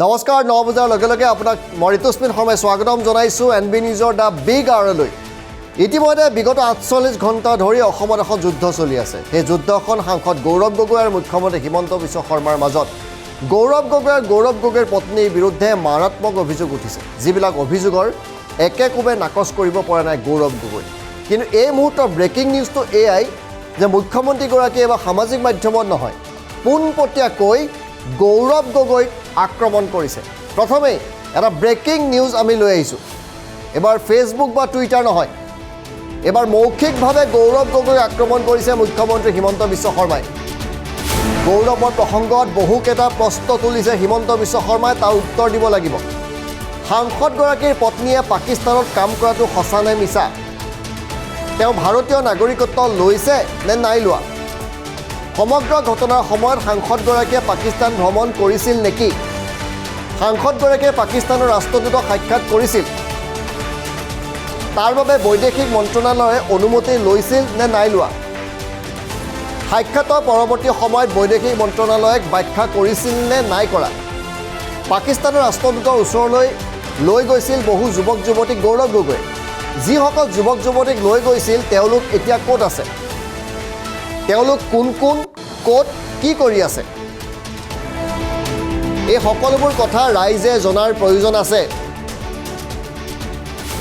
নমস্কাৰ 9 বজাৰ লগে লগে আপোনাক মৰিতুস্মিন শৰ্মাই স্বাগতম জনাইছো এনবি নিউজৰ দা বিগ আৰলৈ ইতিমধ্যে বিগত 48 ঘণ্টা ধৰি অসমত এখন যুদ্ধ চলি আছে এই যুদ্ধখন সাংসদ গৌৰৱ গগৈ আৰু মুখ্যমন্ত্ৰী হিমন্ত বিশ্ব শৰ্মাৰ মাজত গৌৰৱ গগৈৰ পত্নীৰ বিৰুদ্ধে মাৰাত্মক অভিযোগ উঠিছে যিবিলাক অভিযোগৰ একেকোবে নাকচ কৰিব পৰা নাই গৌৰৱ গগৈ কিন্তু এই মুহূৰ্তৰ ব্ৰেকিং নিউজটো এআই যে মুখ্যমন্ত্ৰীগৰাকীয়ে বা সামাজিক মাধ্যমত নহয় পোনপটীয়াকৈ গৌৰৱ গগৈক আক্ৰমণ কৰিছে প্ৰথমে এটা ব্ৰেকিং নিউজ আমি লৈ আহিছো এবাৰ ফেসবুক বা টুইটাৰ নহয় এবাৰ মৌখিকভাৱে গৌৰৱ গগৈক আক্ৰমণ কৰিছে মুখ্যমন্ত্ৰী হিমন্ত বিশ্ব শৰ্মাই গৌৰৱৰ প্ৰসংগত বহুকেইটা প্ৰশ্ন তুলিছে হিমন্ত বিশ্ব শৰ্মাই তাৰ উত্তৰ দিব লাগিব সাংসদগৰাকীৰ পত্নীয়ে পাকিস্তানত কাম কৰাটো সঁচা নে মিছা তেওঁ ভাৰতীয় নাগৰিকত্ব লৈছে নে নাই লোৱা সমগ্ৰ ঘটনাৰ সময়ত সাংসদগৰাকীয়ে পাকিস্তান ভ্ৰমণ কৰিছিল নেকি সাংসদগৰাকীয়ে পাকিস্তানৰ ৰাষ্ট্ৰদূতক সাক্ষাৎ কৰিছিল তাৰ বাবে বৈদেশিক মন্ত্ৰণালয়ে অনুমতি লৈছিল নে নাই লোৱা সাক্ষাতৰ পৰৱৰ্তী সময়ত বৈদেশিক মন্ত্ৰণালয়ক ব্যাখ্যা কৰিছিল নে নাই কৰা পাকিস্তানৰ ৰাষ্ট্ৰদূতৰ ওচৰলৈ লৈ গৈছিল বহু যুৱক যুৱতীক গৌৰৱ গগৈ যিসকল যুৱক যুৱতীক লৈ গৈছিল তেওঁলোক এতিয়া ক'ত আছে তেওঁলোক কোন ক'ত কি কৰি আছে এই সকলোবোৰ কথা ৰাইজে জনাৰ প্ৰয়োজন আছে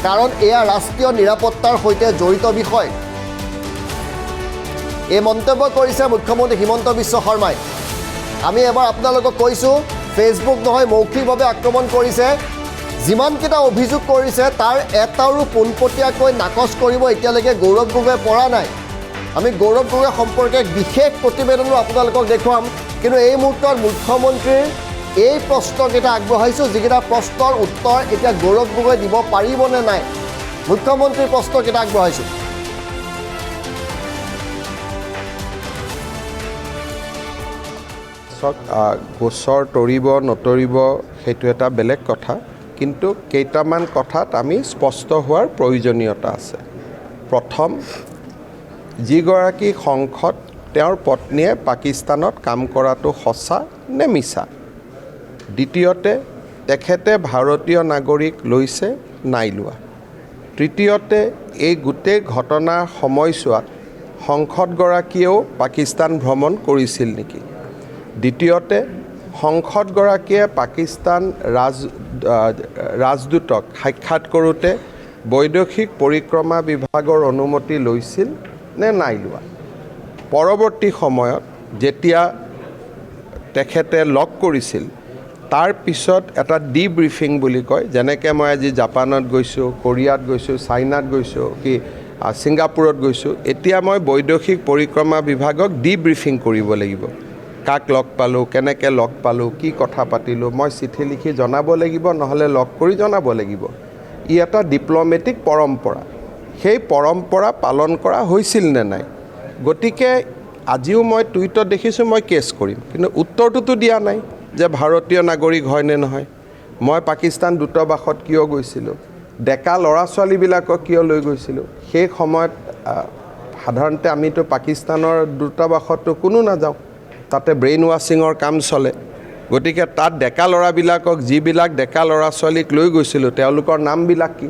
কাৰণ এয়া ৰাষ্ট্ৰীয় নিৰাপত্তাৰ সৈতে জড়িত বিষয় এই মন্তব্য কৰিছে মুখ্যমন্ত্ৰী হিমন্ত বিশ্ব শৰ্মাই আমি এবাৰ আপোনালোকক কৈছোঁ ফেসবুক নহয় মৌখিকভাৱে আক্ৰমণ কৰিছে যিমানকেইটা অভিযোগ কৰিছে তাৰ এটাৰো পোনপটীয়াকৈ নাকচ কৰিব এতিয়ালৈকে গৌৰৱ গগৈয়ে পৰা নাই আমি গৌৰৱ গগৈ সম্পৰ্কে বিশেষ প্ৰতিবেদনো আপোনালোকক দেখুৱাম কিন্তু এই মুহূৰ্তত মুখ্যমন্ত্ৰীৰ এই প্ৰশ্নকেইটা আগবঢ়াইছোঁ যিকেইটা প্ৰশ্নৰ উত্তৰ এতিয়া গৌৰৱ গগৈ দিব পাৰিবনে নাই মুখ্যমন্ত্ৰীৰ প্ৰশ্নকেইটা আগবঢ়াইছোঁ গোচৰ তৰিব নতৰিব সেইটো এটা বেলেগ কথা কিন্তু কেইটামান কথাত আমি স্পষ্ট হোৱাৰ প্ৰয়োজনীয়তা আছে প্ৰথম যিগৰাকী সাংসদ তেওঁৰ পত্নীয়ে পাকিস্তানত কাম কৰাটো সঁচা নে মিছা দ্বিতীয়তে তেখেতে ভাৰতীয় নাগৰিক লৈছে নাই লোৱা তৃতীয়তে এই গোটেই ঘটনাৰ সময়ছোৱাত সাংসদগৰাকীয়েও পাকিস্তান ভ্ৰমণ কৰিছিল নেকি দ্বিতীয়তে সাংসদগৰাকীয়ে পাকিস্তান ৰাজদূতক সাক্ষাৎ কৰোঁতে বৈদেশিক পৰিক্ৰমা বিভাগৰ অনুমতি লৈছিল নে নাই লোৱা পৰৱৰ্তী সময়ত যেতিয়া তেখেতে লগ কৰিছিল তাৰ পিছত এটা ডিব্ৰিফিং বুলি কয় যেনেকৈ মই আজি জাপানত গৈছোঁ কোৰিয়াত গৈছোঁ চাইনাত গৈছোঁ কি ছিংগাপুৰত গৈছোঁ এতিয়া মই বৈদেশিক পৰিক্ৰমা বিভাগক ডিব্ৰিফিং কৰিব লাগিব কাক লগ পালোঁ কেনেকৈ লগ পালোঁ কি কথা পাতিলোঁ মই চিঠি লিখি জনাব লাগিব নহ'লে লগ কৰি জনাব লাগিব ই এটা ডিপ্ল'মেটিক পৰম্পৰা সেই পৰম্পৰা পালন কৰা হৈছিল নে নাই গতিকে আজিও মই টুইটত দেখিছোঁ মই কেছ কৰিম কিন্তু উত্তৰটোতো দিয়া নাই যে ভাৰতীয় নাগৰিক হয় নে নহয় মই পাকিস্তান দূতাবাসত কিয় গৈছিলোঁ ডেকা ল'ৰা ছোৱালীবিলাকক কিয় লৈ গৈছিলোঁ সেই সময়ত সাধাৰণতে আমিতো পাকিস্তানৰ দূতাবাসততো কোনো নাযাওঁ তাতে ব্ৰেইন ৱাশ্বিঙৰ কাম চলে গতিকে তাত ডেকা ল'ৰাবিলাকক যিবিলাক ডেকা ল'ৰা ছোৱালীক লৈ গৈছিলোঁ তেওঁলোকৰ নামবিলাক কি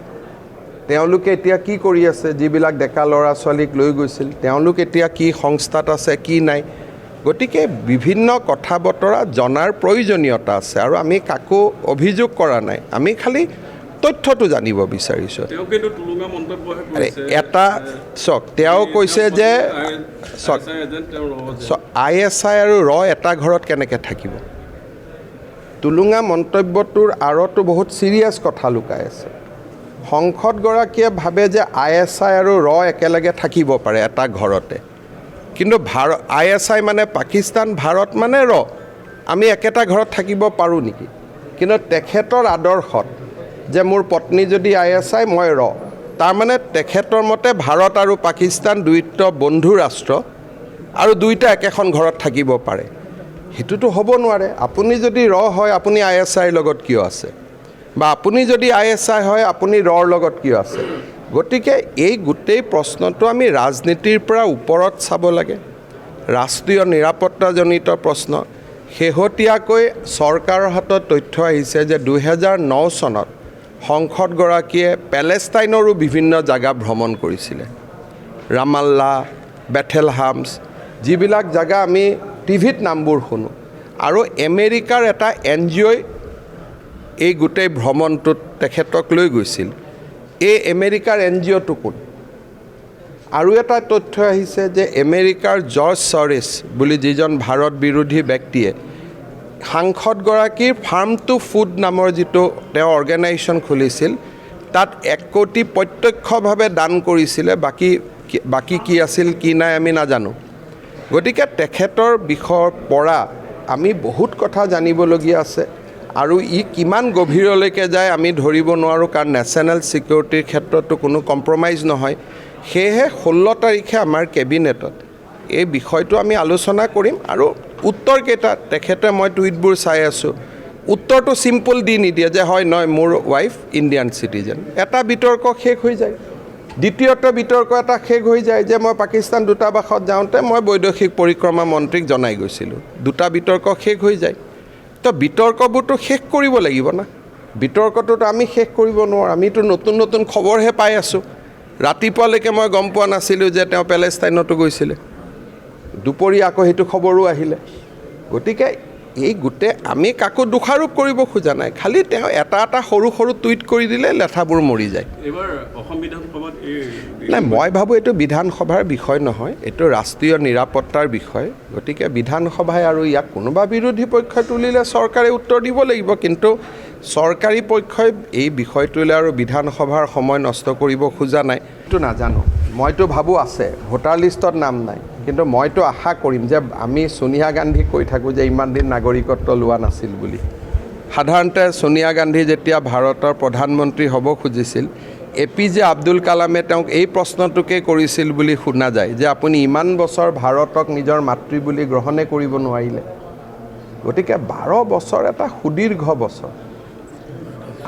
তেওঁলোকে এতিয়া কি কৰি আছে যিবিলাক ডেকা ল'ৰা ছোৱালীক লৈ গৈছিল তেওঁলোক এতিয়া কি সংস্থাত আছে কি নাই গতিকে বিভিন্ন কথা বতৰা জনাৰ প্ৰয়োজনীয়তা আছে আৰু আমি কাকো অভিযোগ কৰা নাই আমি খালি তথ্যটো জানিব বিচাৰিছোঁ এটা চাওক তেওঁ কৈছে যে চাওক ISI আৰু এটা ঘৰত কেনেকৈ থাকিব টুলুঙা মন্তব্যটোৰ আঁৰতো বহুত চিৰিয়াছ কথা লুকাই আছে সাংসদগৰাকীয়ে ভাবে যে ISI আৰু একেলগে থাকিব পাৰে এটা ঘৰতে কিন্তু ISI মানে পাকিস্তান ভাৰত মানে আমি একেটা ঘৰত থাকিব পাৰোঁ নেকি কিন্তু তেখেতৰ আদৰ্শত যে মোৰ পত্নী যদি ISI মই তাৰমানে তেখেতৰ মতে ভাৰত আৰু পাকিস্তান দুয়োটা বন্ধু ৰাষ্ট্ৰ আৰু দুয়োটা একেখন ঘৰত থাকিব পাৰে সেইটোতো হ'ব নোৱাৰে আপুনি যদি হয় আপুনি ISIৰ লগত কিয় আছে বা আপুনি যদি ISI হয় আপুনি লগত কিয় আছে গতিকে এই গোটেই প্ৰশ্নটো আমি ৰাজনীতিৰ পৰা ওপৰত চাব লাগে ৰাষ্ট্ৰীয় নিৰাপত্তাজনিত প্ৰশ্ন শেহতীয়াকৈ চৰকাৰৰ হাতত তথ্য আহিছে যে 2009 চনত সংসদগৰাকীয়ে পেলেষ্টাইনৰো বিভিন্ন জাগা ভ্ৰমণ কৰিছিলে। ৰামাল্লা, বেথেলহামছ, যিবিলাক জাগা আমি টিভিত নামবোৰ শুনো, আৰু আমেৰিকাৰ এটা NGOই এই গোটেই ভ্ৰমণটোত তেখেতক লৈ গৈছিল। এই আমেৰিকাৰ NGOটো কোন? আৰু এটা তথ্য আহিছে যে আমেৰিকাৰ জৰ্জ চৰেছ বুলি যিজন ভাৰত বিৰোধী ব্যক্তিয়ে সাংসদগৰাকীৰ ফাৰ্ম টু ফুড নামৰ যিটো তেওঁ অৰ্গেনাইজেশ্যন খুলিছিল, তাত 1 কোটি প্ৰত্যক্ষভাৱে দান কৰিছিলে, বাকী কি আছিল কি নাই আমি নাজানো। গতিকে তেখেতৰ বিষয়ৰ পৰা আমি বহুত কথা জানিবলগীয়া আছে, আৰু ই কিমান গভীৰলৈকে যায় আমি ধৰিব নোৱাৰোঁ, কাৰণ নেশ্যনেল ছিকিউৰিটিৰ ক্ষেত্ৰতো কোনো কম্প্ৰমাইজ নহয়। সেয়েহে 16 তাৰিখে আমাৰ কেবিনেটত এই বিষয়টো আমি আলোচনা কৰিম, আৰু উত্তৰকেইটা তেখেতে মই টুইটবোৰ চাই আছোঁ, উত্তৰটো চিম্পল দি নিদিয়ে যে হয় নহয় মোৰ ৱাইফ ইণ্ডিয়ান চিটিজেন। এটা বিতৰ্ক শেষ হৈ যায়। দ্বিতীয়টো বিতৰ্ক এটা শেষ হৈ যায় যে মই পাকিস্তান দূতাবাসত যাওঁতে মই বৈদেশিক পৰিক্ৰমা মন্ত্ৰীক জনাই গৈছিলোঁ। দুটা বিতৰ্ক শেষ হৈ যায়। তো বিতৰ্কবোৰতো শেষ কৰিব লাগিব না। বিতৰ্কটোতো আমি শেষ কৰিব নোৱাৰোঁ। আমিতো নতুন নতুন খবৰহে পাই আছোঁ। ৰাতিপুৱালৈকে মই গম পোৱা নাছিলোঁ যে তেওঁ পেলেষ্টাইনতো গৈছিলে, দুপৰীয়া আকৌ সেইটো খবৰো আহিলে। গতিকে এই গোটেই আমি কাকো দোষাৰোপ কৰিব খোজা নাই, খালি তেওঁ এটা সৰু সৰু টুইট কৰি দিলে লেঠাবোৰ মৰি যায়। এইবাৰ অসম বিধানসভাত নাই, মই ভাবোঁ এইটো বিধানসভাৰ বিষয় নহয়, এইটো ৰাষ্ট্ৰীয় নিৰাপত্তাৰ বিষয়। গতিকে বিধানসভাই আৰু ইয়াক কোনোবা বিৰোধী পক্ষই তুলিলে চৰকাৰে উত্তৰ দিব লাগিব, কিন্তু চৰকাৰী পক্ষই এই বিষয়টোলৈ আৰু বিধানসভাৰ সময় নষ্ট কৰিব খোজা নাই। এইটো নাজানো, মইতো ভাবোঁ আছে, ভোটাৰ লিষ্টত নাম নাই, কিন্তু মইতো আশা কৰিম যে আমি ছোনিয়া গান্ধীক কৈ থাকোঁ যে ইমান দিন নাগৰিকত্ব লোৱা নাছিল বুলি। সাধাৰণতে ছোনিয়া গান্ধী যেতিয়া ভাৰতৰ প্ৰধানমন্ত্ৰী হ'ব খুজিছিল, APJ আব্দুল কালামে তেওঁক এই প্ৰশ্নটোকে কৰিছিল বুলি শুনা যায় যে আপুনি ইমান বছৰ ভাৰতক নিজৰ মাতৃ বুলি গ্ৰহণে কৰিব নোৱাৰিলে। গতিকে 12 বছৰ এটা সুদীৰ্ঘ বছৰ,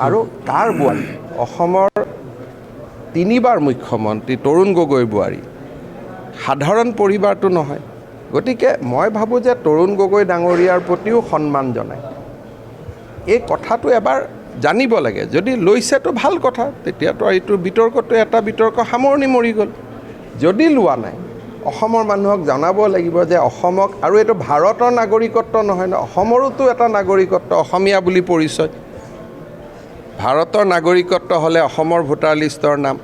আৰু তাৰ বোৱাৰী অসমৰ 3বাৰ মুখ্যমন্ত্ৰী তৰুণ গগৈৰ বোৱাৰী, সাধাৰণ পৰিবাৰটো নহয়। গতিকে মই ভাবোঁ যে তৰুণ গগৈ ডাঙৰীয়াৰ প্ৰতিও সন্মান জনায় এই কথাটো এবাৰ জানিব লাগে। যদি লৈছেতো ভাল কথা, তেতিয়াতো এইটো বিতৰ্কটো এটা বিতৰ্ক সামৰণি মৰি গ'ল। যদি লোৱা নাই, অসমৰ মানুহক জনাব লাগিব যে অসমক, আৰু এইটো ভাৰতৰ নাগৰিকত্ব নহয় ন, অসমৰোতো এটা নাগৰিকত্ব, অসমীয়া বুলি পৰিচয়। ভাৰতৰ নাগৰিকত্ব হ'লে অসমৰ ভোটাৰ লিষ্টৰ নাম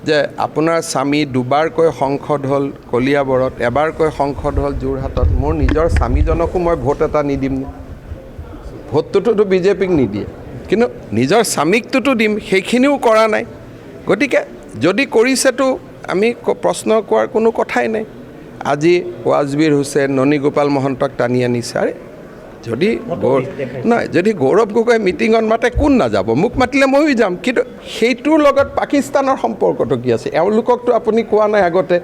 যে আপোনাৰ স্বামী 2বাৰকৈ সংসদ হ'ল কলিয়াবৰত, 1বাৰকৈ সংসদ হ'ল যোৰহাটত। মোৰ নিজৰ স্বামীজনকো মই ভোট এটা নিদিম নে? ভোটটোতো বিজেপিক নিদিয়ে, কিন্তু নিজৰ স্বামীকটোতো দিম, সেইখিনিও কৰা নাই। গতিকে যদি কৰিছেতো আমি প্ৰশ্ন কোৱাৰ কোনো কথাই নাই। আজি ৱাজবীৰ হুছেইন, ননীগোপাল মহন্তক টানি আনিছে। আৰে যদি নহয়, যদি গৌৰৱ গগৈ মিটিঙত মাতে কোন নাযাব? মোক মাতিলে ময়ো যাম, কিন্তু সেইটোৰ লগত পাকিস্তানৰ সম্পৰ্কটো কি আছে? এওঁলোককতো আপুনি কোৱা নাই আগতে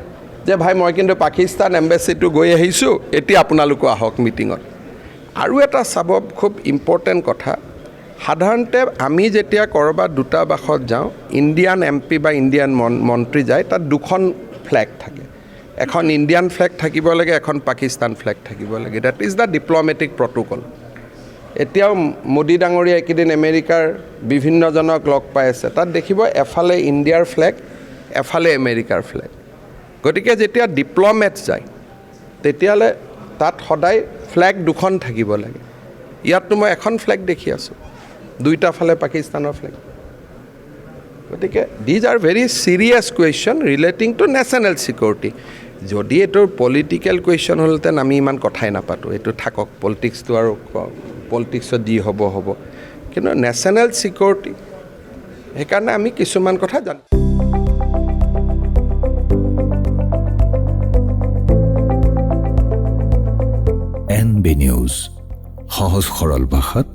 যে ভাই মই কিন্তু পাকিস্তান এম্বেচিটো গৈ আহিছোঁ, এতিয়া আপোনালোকো আহক মিটিঙত। আৰু এটা চাব, খুব ইম্পৰ্টেণ্ট কথা, সাধাৰণতে আমি যেতিয়া ক'ৰবাত দূতাবাসত যাওঁ, ইণ্ডিয়ান MP বা ইণ্ডিয়ান মন্ত্ৰী যায়, তাত 2খন ফ্লেগ থাকে। এখন ইণ্ডিয়ান ফ্লেগ থাকিব লাগে, এখন পাকিস্তান ফ্লেগ থাকিব লাগে। That is the diplomatic protocol. এতিয়াও মোদী ডাঙৰীয়া এইকেইদিন আমেৰিকাৰ বিভিন্নজনক লগ পাই আছে, তাত দেখিব এফালে ইণ্ডিয়াৰ ফ্লেগ, এফালে আমেৰিকাৰ ফ্লেগ। গতিকে যেতিয়া ডিপ্ল'মেট যায়, তেতিয়াহ'লে তাত সদায় ফ্লেগ 2খন থাকিব লাগে। ইয়াততো মই এখন ফ্লেগ দেখি আছোঁ, 2টা ফালে পাকিস্তানৰ ফ্লেগ। গতিকে these are very serious question relating to national security. যদি এইটোৰ পলিটিকেল কুৱেশ্যন হ'লহেঁতেন আমি ইমান কথাই নাপাতোঁ, এইটো থাকক, পলিটিক্সটো আৰু পলিটিক্সত যি হ'ব হ'ব, কিন্তু নেশ্যনেল ছিকিউৰিটি, সেইকাৰণে আমি কিছুমান কথা জানো। NB নিউজ, সহজ সৰল ভাষাত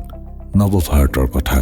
নৱভাৰতৰ কথা।